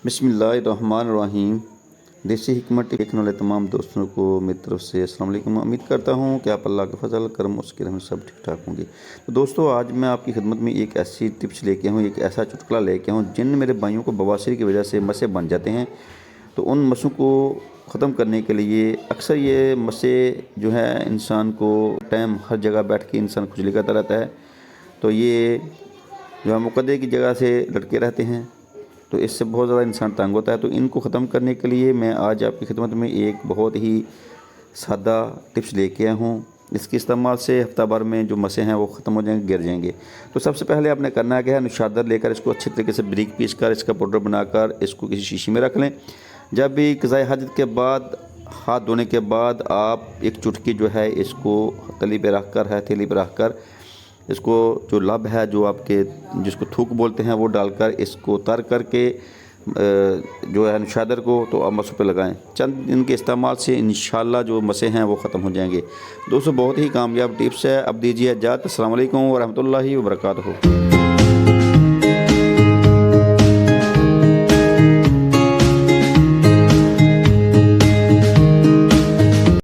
बिस्मिल्लाहिर्रहमानिर्रहीम। देसी हिकमत देखने वाले तमाम दोस्तों को मेरी तरफ से अस्सलाम वालेकुम। उम्मीद करता हूँ कि आप अल्लाह के फजल करम उसके रहमत सब ठीक ठाक होंगे। तो दोस्तों, आज मैं आपकी खिदमत में एक ऐसी टिप्स लेके हूँ, एक ऐसा चुटकुला लेके हूँ जिन मेरे भाइयों को बवासीर की वजह से मसे बन जाते हैं। तो उन मसों को ख़त्म करने के लिए अक्सर ये मसे जो है इंसान को टाइम हर जगह बैठ के इंसान खुजली करता रहता है। तो ये जो है मुकद्दे की जगह से लटके रहते हैं, तो इससे बहुत ज़्यादा इंसान तंग होता है। तो इनको ख़त्म करने के लिए मैं आज आपकी खिदमत में एक बहुत ही सादा टिप्स लेके आया हूँ। इसके इस्तेमाल से हफ्ता भर में जो मसे हैं वो ख़त्म हो जाएंगे, गिर जाएंगे। तो सबसे पहले आपने करना क्या है, नुशादर लेकर इसको अच्छी तरीके से बारीक पीस कर इसका पाउडर बनाकर इसको किसी शीशी में रख लें। जब भी क़ज़ाए हाजत के बाद हाथ धोने के बाद आप एक चुटकी जो है इसको तली पे रख कर हथेली पे रख कर इसको जो लब है जो आपके जिसको थूक बोलते हैं वो डालकर इसको तर करके जो है नुशादर को तो आप मसों पे लगाएं। चंद दिन के इस्तेमाल से इंशाल्लाह जो मसे हैं वो ख़त्म हो जाएंगे। दोस्तों, बहुत ही कामयाब टिप्स है। अब दीजिए इजाज़त। अस्सलाम वालेकुम व रहमतुल्लाहि व बरकातहू।